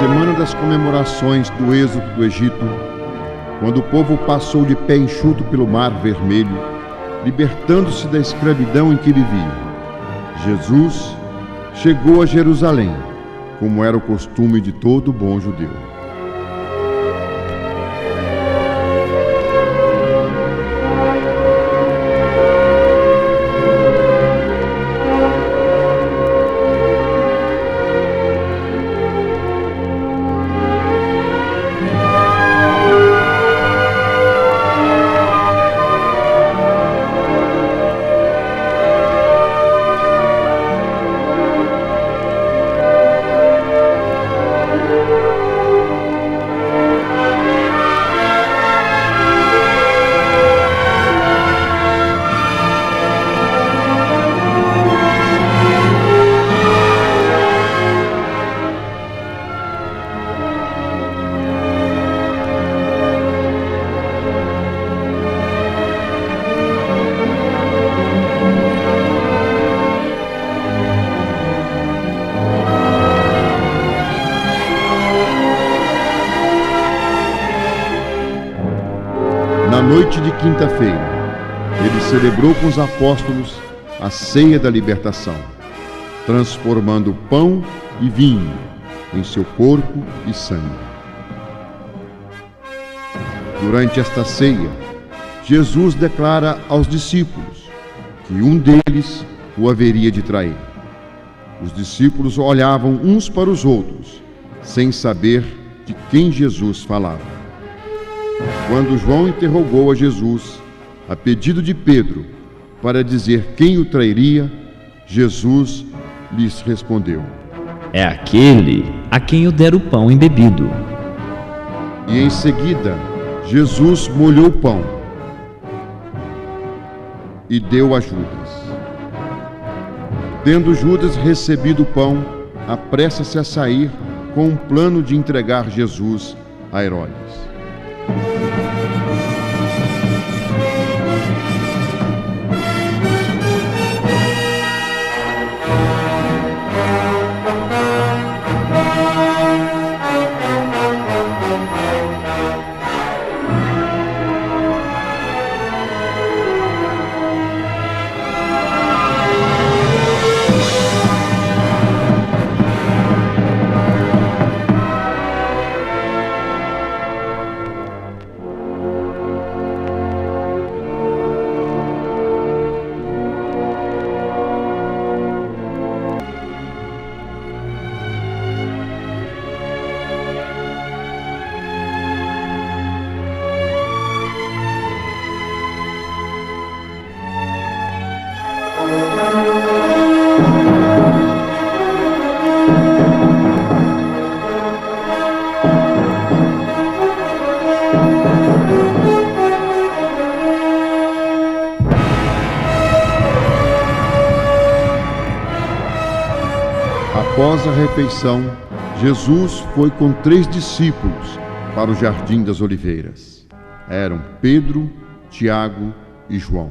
semana das comemorações do êxodo do Egito, quando o povo passou de pé enxuto pelo Mar Vermelho, libertando-se da escravidão em que vivia, Jesus chegou a Jerusalém, como era o costume de todo bom judeu. Na noite de quinta-feira, ele celebrou com os apóstolos a ceia da libertação, transformando pão e vinho em seu corpo e sangue. Durante esta ceia, Jesus declara aos discípulos que um deles o haveria de trair. Os discípulos olhavam uns para os outros, sem saber de quem Jesus falava. Quando João interrogou a Jesus, a pedido de Pedro, para dizer quem o trairia, Jesus lhes respondeu: é aquele a quem eu der o pão embebido. E em seguida, Jesus molhou o pão e deu a Judas. Tendo Judas recebido o pão, apressa-se a sair com um plano de entregar Jesus a Herodes. Após a refeição, Jesus foi com 3 discípulos para o Jardim das Oliveiras. Eram Pedro, Tiago e João.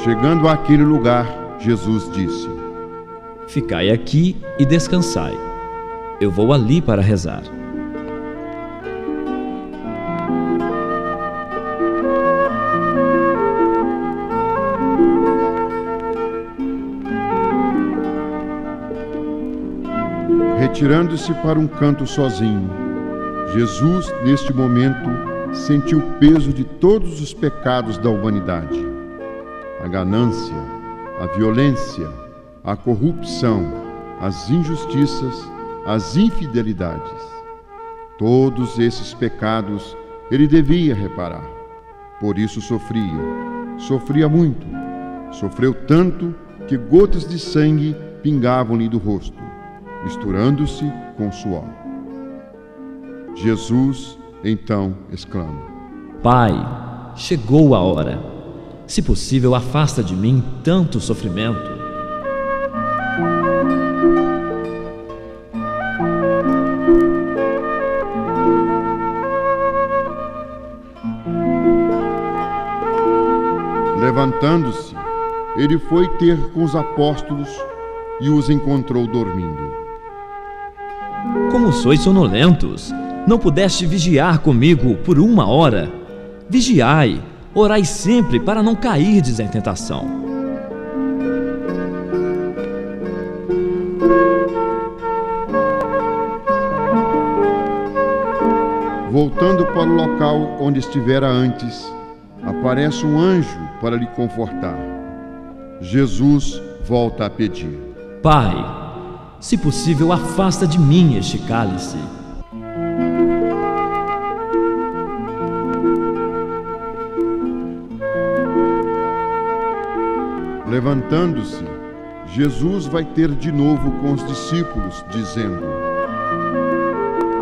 Chegando àquele lugar, Jesus disse: Ficai aqui e descansai. Eu vou ali para rezar. Retirando-se para um canto sozinho, Jesus, neste momento, sentiu o peso de todos os pecados da humanidade. A ganância, a violência, a corrupção, as injustiças, as infidelidades. Todos esses pecados ele devia reparar. Por isso sofria muito. Sofreu tanto que gotas de sangue pingavam-lhe do rosto, misturando-se com suor. Jesus, então, exclama: Pai, chegou a hora. Se possível, afasta de mim tanto sofrimento. Levantando-se, ele foi ter com os apóstolos e os encontrou dormindo. Como sois sonolentos? Não pudeste vigiar comigo por 1 hora? Vigiai, orai sempre para não cairdes em tentação. Voltando para o local onde estivera antes, aparece um anjo para lhe confortar. Jesus volta a pedir: Pai, se possível, afasta de mim este cálice. Levantando-se, Jesus vai ter de novo com os discípulos, dizendo: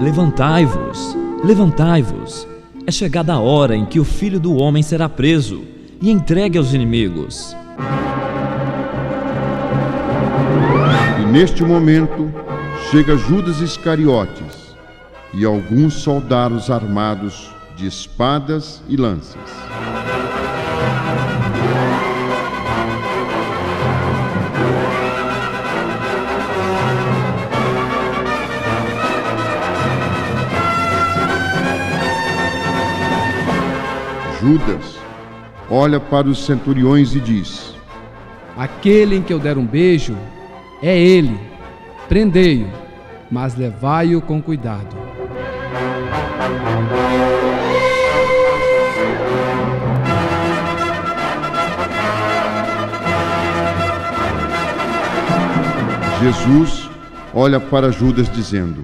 Levantai-vos, levantai-vos. É chegada a hora em que o Filho do Homem será preso e entregue aos inimigos. E neste momento chega Judas Iscariotes e alguns soldados armados de espadas e lanças. Judas olha para os centuriões e diz: Aquele em que eu der um beijo é ele. Prendei-o, mas levai-o com cuidado. Jesus olha para Judas dizendo: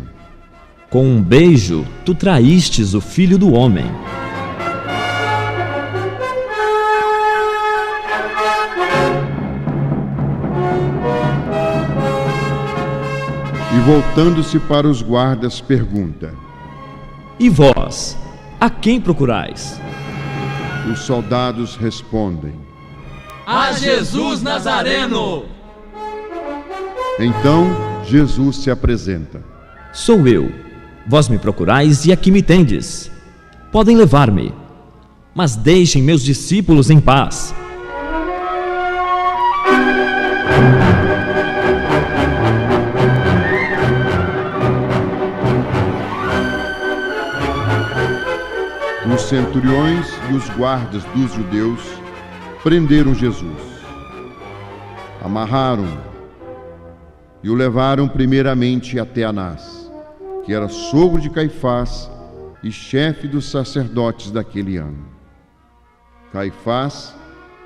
Com um beijo, tu traístes o Filho do Homem. E voltando-se para os guardas, pergunta: E vós, a quem procurais? Os soldados respondem: A Jesus Nazareno! Então Jesus se apresenta: Sou eu. Vós me procurais e aqui me tendes. Podem levar-me, mas deixem meus discípulos em paz. Os centuriões e os guardas dos judeus prenderam Jesus, amarraram-o e o levaram primeiramente até Anás, que era sogro de Caifás e chefe dos sacerdotes daquele ano. Caifás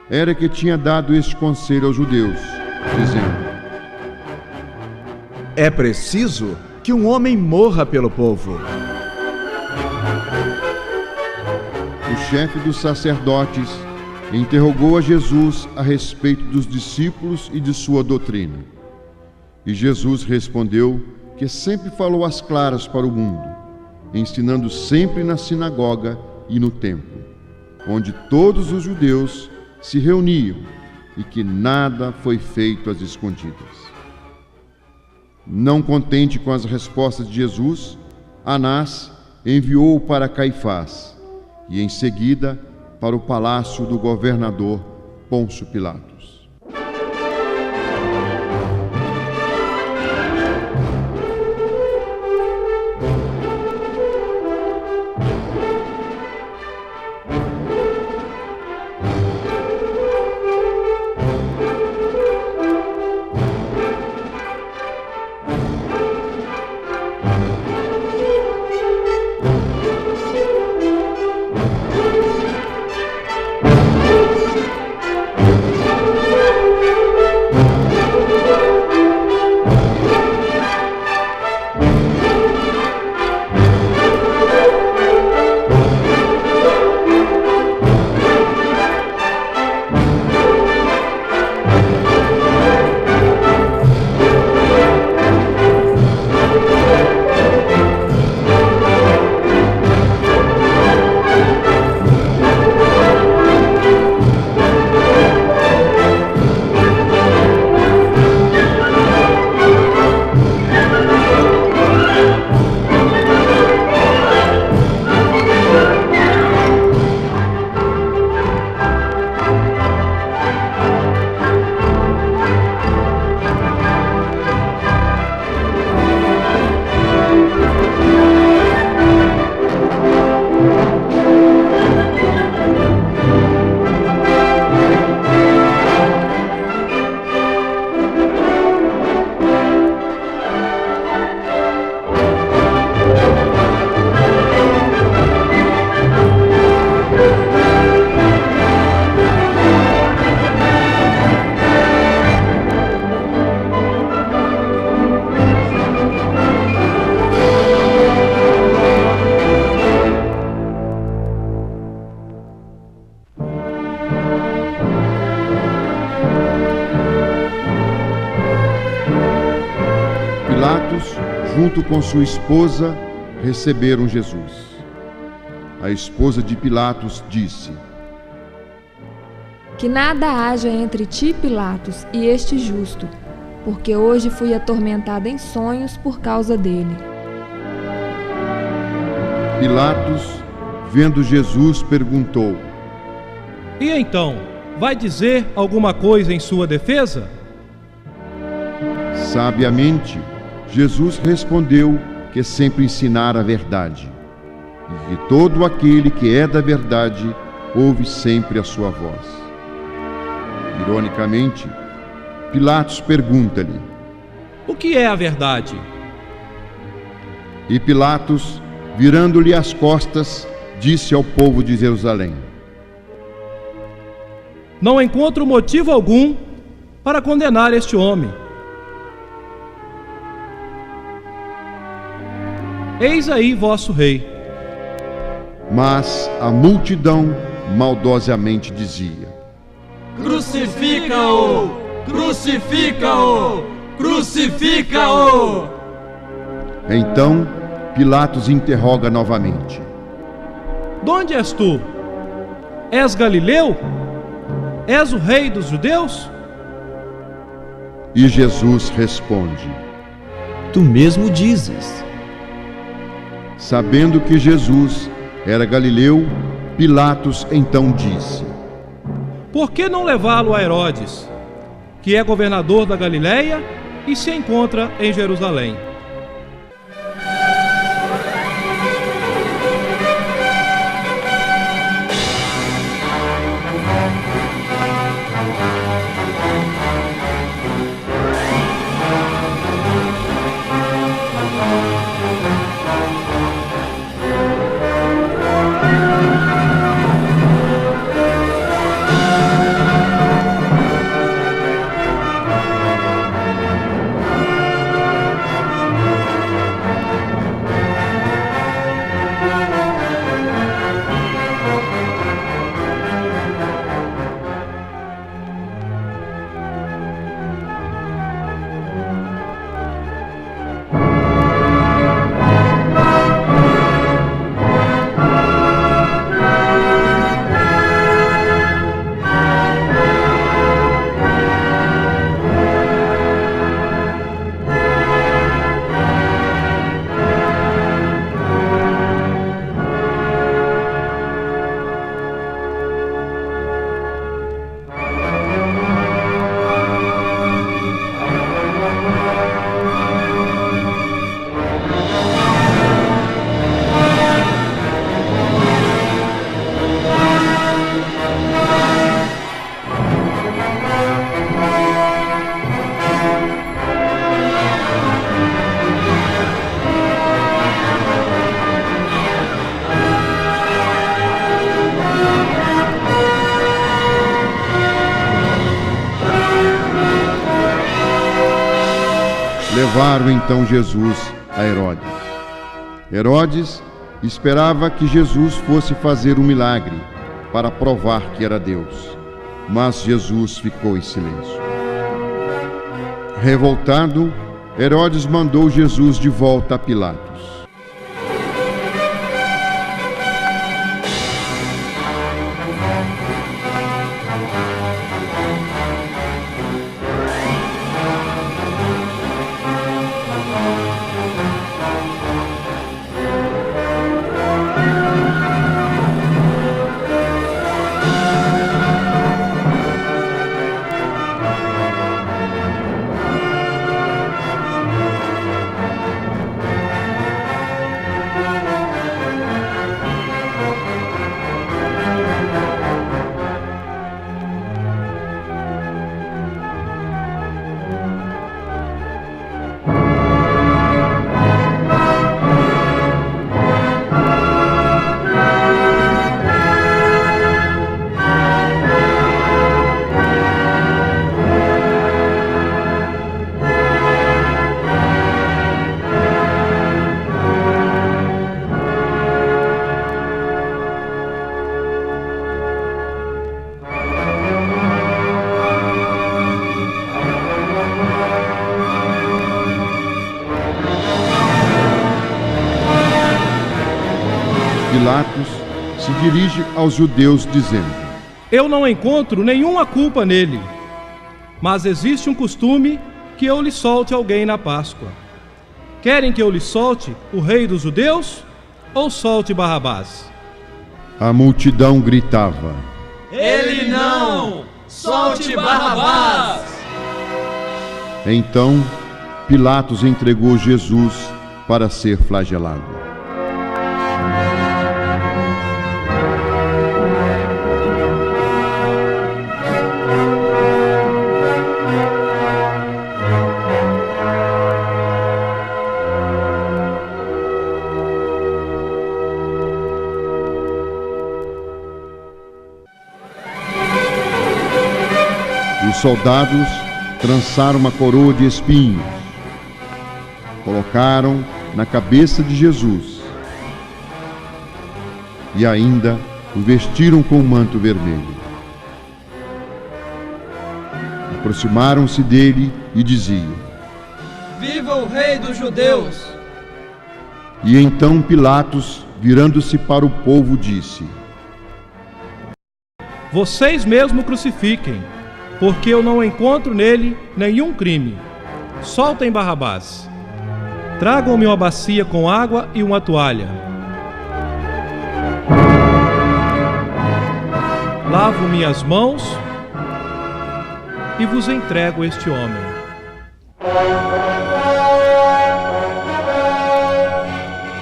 era que tinha dado este conselho aos judeus, dizendo: É preciso que um homem morra pelo povo. O chefe dos sacerdotes interrogou a Jesus a respeito dos discípulos e de sua doutrina. E Jesus respondeu que sempre falou às claras para o mundo, ensinando sempre na sinagoga e no templo, onde todos os judeus se reuniam, e que nada foi feito às escondidas. Não contente com as respostas de Jesus, Anás enviou-o para Caifás, e em seguida para o palácio do governador, Pôncio Pilatos. Pilatos, junto com sua esposa, receberam Jesus. A esposa de Pilatos disse: Que nada haja entre ti, Pilatos, e este justo, porque hoje fui atormentada em sonhos por causa dele. Pilatos, vendo Jesus, perguntou: E então, vai dizer alguma coisa em sua defesa? Sabiamente, Jesus respondeu que sempre ensinara a verdade, e que todo aquele que é da verdade ouve sempre a sua voz. Ironicamente, Pilatos pergunta-lhe: O que é a verdade? E Pilatos, virando-lhe as costas, disse ao povo de Jerusalém: Não encontro motivo algum para condenar este homem. Eis aí vosso rei. Mas a multidão maldosamente dizia: Crucifica-o! Crucifica-o! Crucifica-o! Então Pilatos interroga novamente: De onde és tu? És Galileu? És o rei dos judeus? E Jesus responde: Tu mesmo dizes. Sabendo que Jesus era galileu, Pilatos então disse: Por que não levá-lo a Herodes, que é governador da Galileia e se encontra em Jerusalém? Levaram então Jesus a Herodes. Herodes esperava que Jesus fosse fazer um milagre para provar que era Deus, mas Jesus ficou em silêncio. Revoltado, Herodes mandou Jesus de volta a Pilatos. Pilatos se dirige aos judeus dizendo: Eu não encontro nenhuma culpa nele, mas existe um costume que eu lhe solte alguém na Páscoa. Querem que eu lhe solte o rei dos judeus ou solte Barrabás? A multidão gritava: Ele não! Solte Barrabás! Então Pilatos entregou Jesus para ser flagelado. Os soldados trançaram uma coroa de espinhos, colocaram na cabeça de Jesus e ainda o vestiram com um manto vermelho. Aproximaram-se dele e diziam: Viva o rei dos judeus! E então Pilatos, virando-se para o povo, disse: Vocês mesmo crucifiquem, porque eu não encontro nele nenhum crime. Soltem Barrabás. Tragam-me uma bacia com água e uma toalha. Lavo minhas mãos e vos entrego este homem.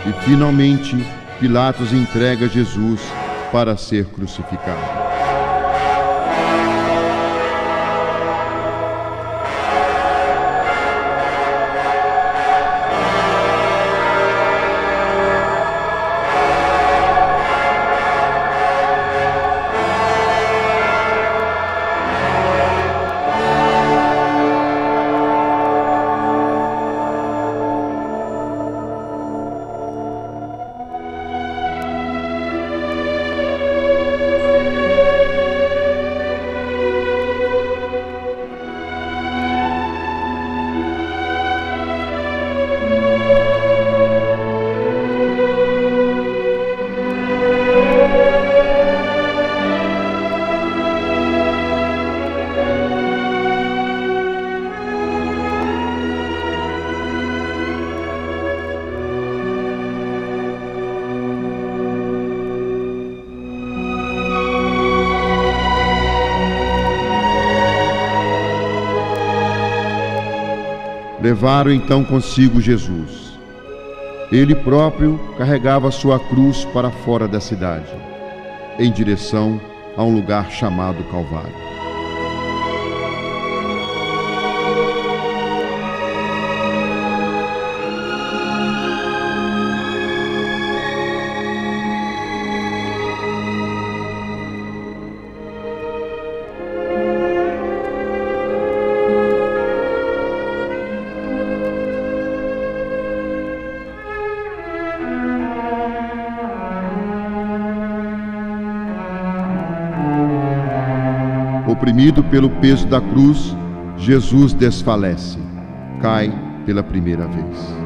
E finalmente Pilatos entrega Jesus para ser crucificado. Levaram então consigo Jesus. Ele próprio carregava sua cruz para fora da cidade, em direção a um lugar chamado Calvário. Oprimido pelo peso da cruz, Jesus desfalece, cai pela primeira vez.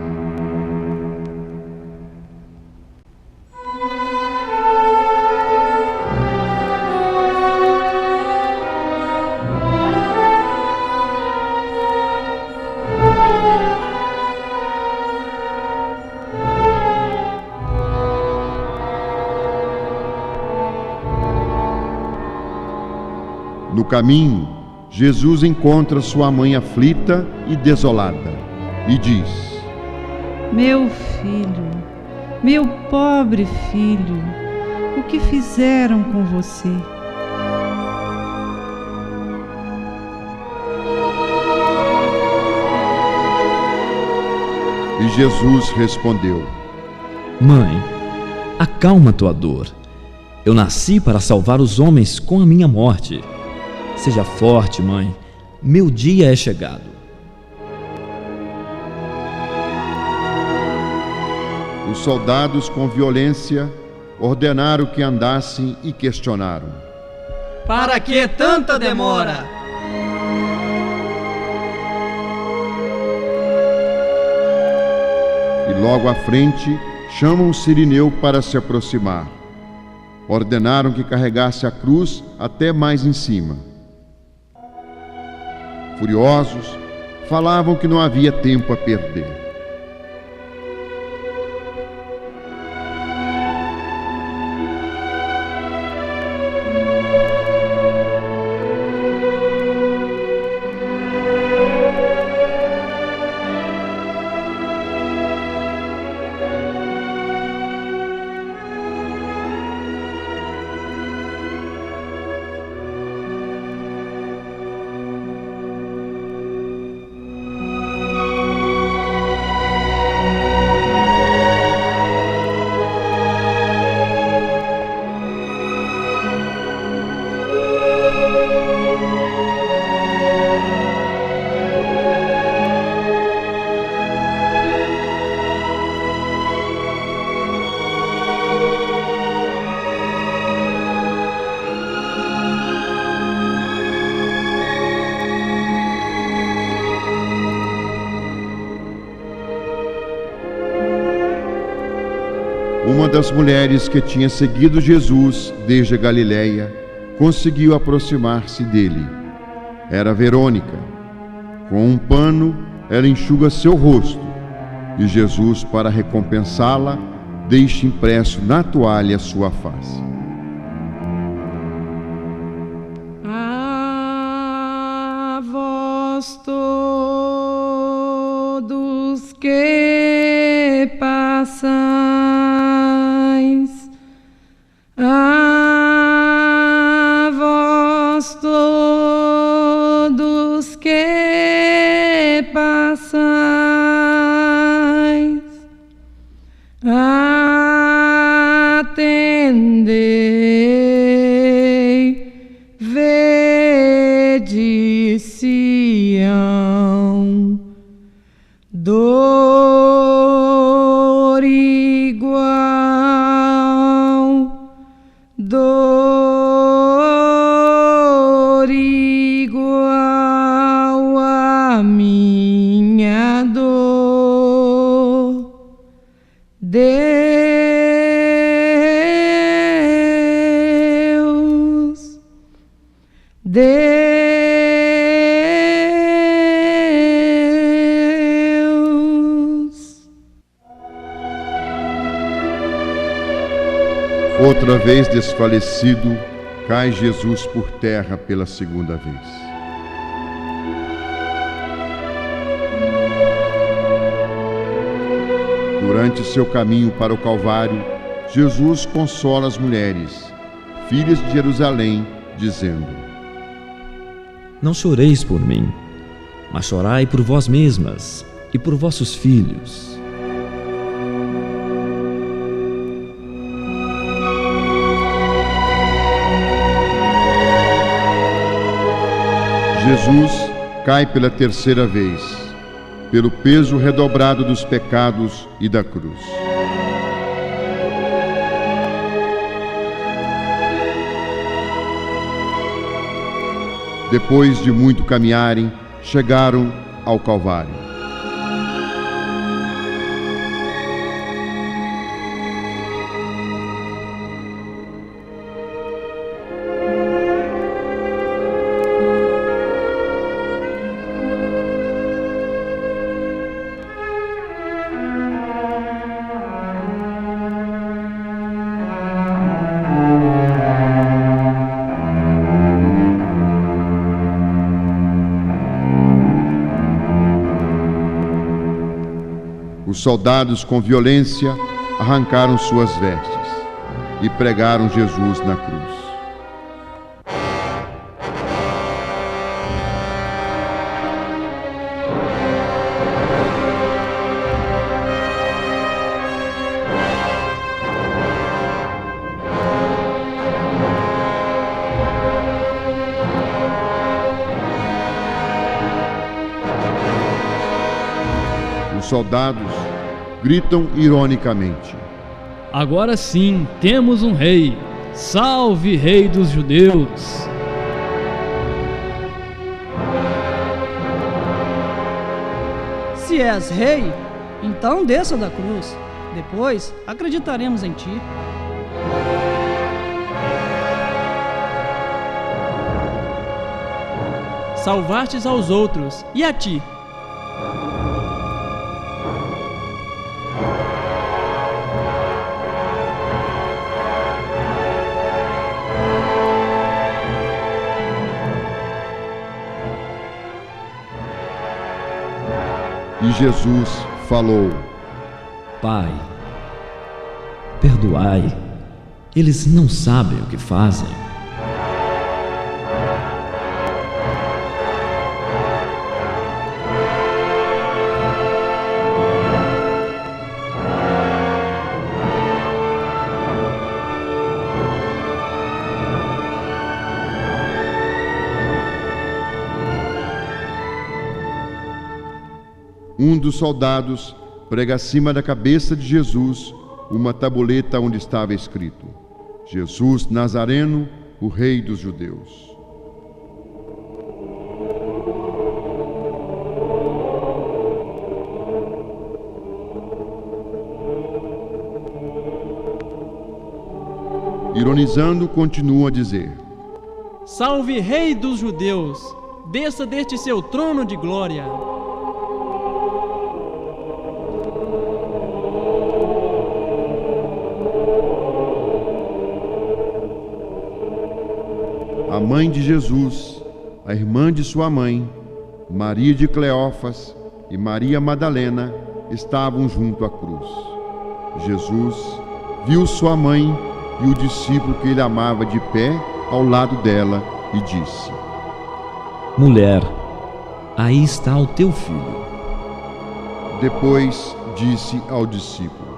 No caminho, Jesus encontra sua mãe aflita e desolada e diz: Meu filho, meu pobre filho, o que fizeram com você? E Jesus respondeu: Mãe, acalma tua dor. Eu nasci para salvar os homens com a minha morte. Seja forte, mãe, meu dia é chegado. Os soldados, com violência, ordenaram que andassem e questionaram: Para que tanta demora? E logo à frente chamam o sirineu para se aproximar. Ordenaram que carregasse a cruz até mais em cima. Furiosos, falavam que não havia tempo a perder. Uma das mulheres que tinha seguido Jesus desde a Galiléia conseguiu aproximar-se dele. Era Verônica. Com um pano, ela enxuga seu rosto, e Jesus, para recompensá-la, deixa impresso na toalha sua face. A vós todos que passais, a vós todos que passais, atendei, vede Sião, dor igual, dor igual a minha dor. Deus. Outra vez desfalecido, cai Jesus por terra pela segunda vez. Durante seu caminho para o Calvário, Jesus consola as mulheres, filhas de Jerusalém, dizendo: Não choreis por mim, mas chorai por vós mesmas e por vossos filhos. Jesus cai pela terceira vez, pelo peso redobrado dos pecados e da cruz. Depois de muito caminharem, chegaram ao Calvário. Os soldados, com violência, arrancaram suas vestes e pregaram Jesus na cruz. Os soldados gritam ironicamente: Agora sim, temos um rei. Salve, rei dos judeus! Se és rei, então desça da cruz. Depois acreditaremos em ti. Salvastes aos outros, e a ti? E Jesus falou: Pai, perdoai, eles não sabem o que fazem. Um dos soldados prega acima da cabeça de Jesus uma tabuleta onde estava escrito: Jesus Nazareno, o Rei dos Judeus. Ironizando, continua a dizer: Salve, Rei dos Judeus! Desça deste seu trono de glória! A mãe de Jesus, a irmã de sua mãe, Maria de Cleófas e Maria Madalena estavam junto à cruz. Jesus viu sua mãe e o discípulo que ele amava de pé ao lado dela e disse: Mulher, aí está o teu filho. Depois disse ao discípulo: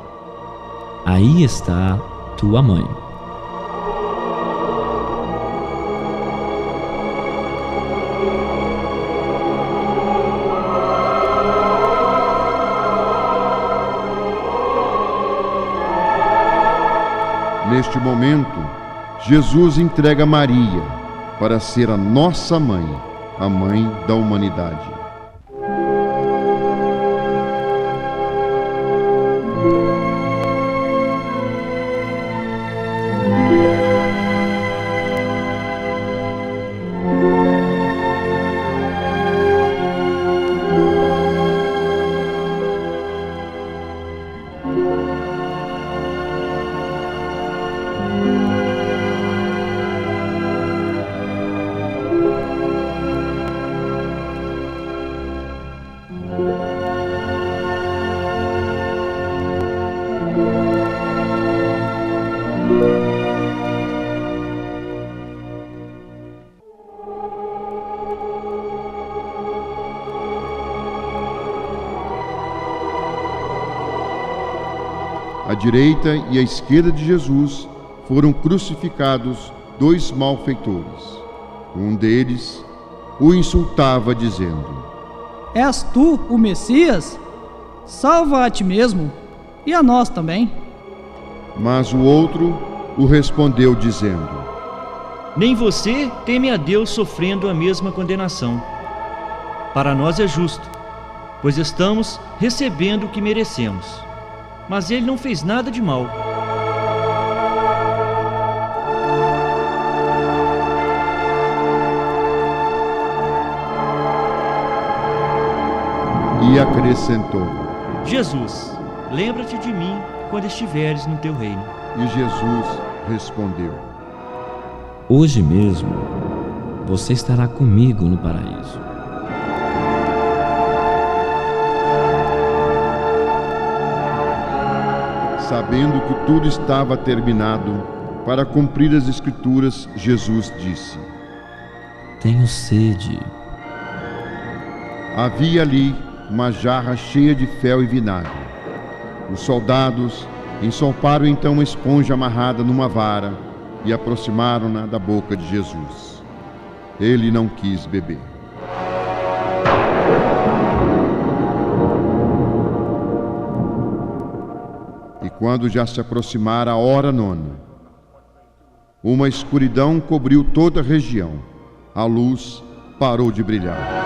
Aí está tua mãe. Neste momento, Jesus entrega Maria para ser a nossa mãe, a mãe da humanidade. À direita e à esquerda de Jesus foram crucificados dois malfeitores. Um deles o insultava, dizendo: És tu o Messias? Salva a ti mesmo e a nós também. Mas o outro o respondeu, dizendo: nem você teme a Deus sofrendo a mesma condenação. Para nós é justo, pois estamos recebendo o que merecemos. Mas ele não fez nada de mal. E acrescentou: Jesus, lembra-te de mim quando estiveres no teu reino. E Jesus respondeu: Hoje mesmo você estará comigo no paraíso. Sabendo que tudo estava terminado, para cumprir as Escrituras, Jesus disse: Tenho sede. Havia ali uma jarra cheia de fel e vinagre. Os soldados ensoparam então uma esponja amarrada numa vara e aproximaram-na da boca de Jesus. Ele não quis beber. E quando já se aproximara a hora nona, uma escuridão cobriu toda a região. A luz parou de brilhar.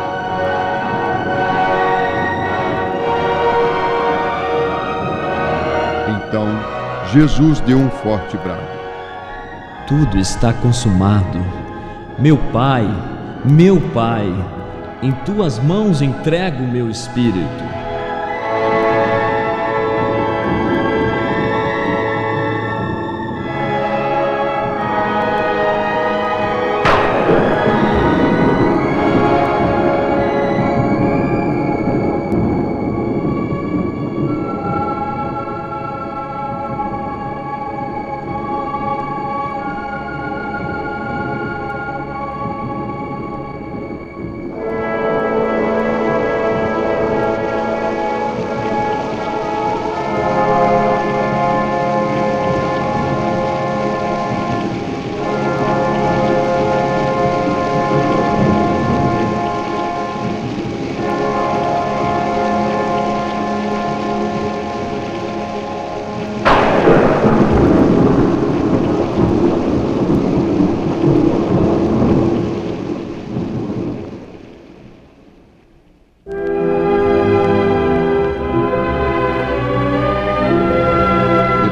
Então, Jesus deu um forte brado. Tudo está consumado. Meu Pai, em tuas mãos entrego o meu espírito.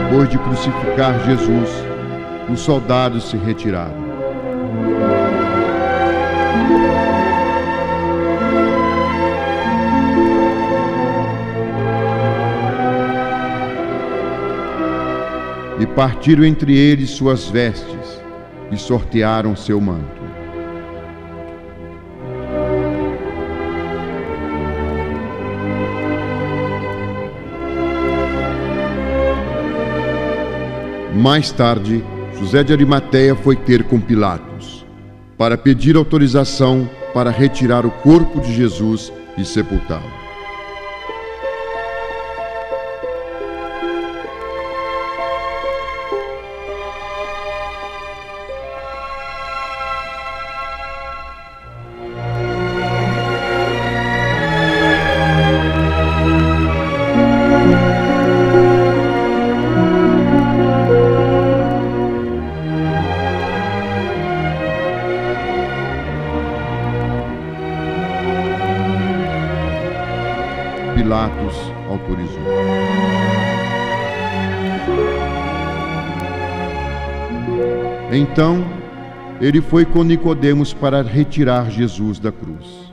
Depois de crucificar Jesus, os soldados se retiraram. E partiram entre eles suas vestes e sortearam seu manto. Mais tarde, José de Arimateia foi ter com Pilatos, para pedir autorização para retirar o corpo de Jesus e sepultá-lo. Pilatos autorizou. Então, ele foi com Nicodemos para retirar Jesus da cruz.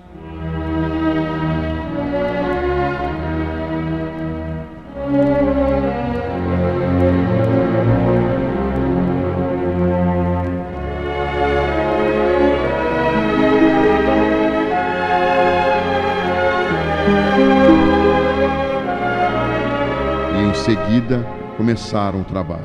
Em seguida, começaram o trabalho.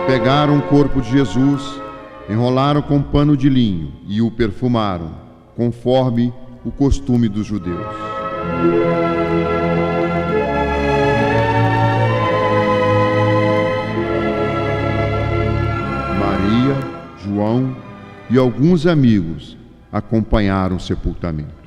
Pegaram o corpo de Jesus, enrolaram com pano de linho e o perfumaram, conforme o costume dos judeus. João e alguns amigos acompanharam o sepultamento.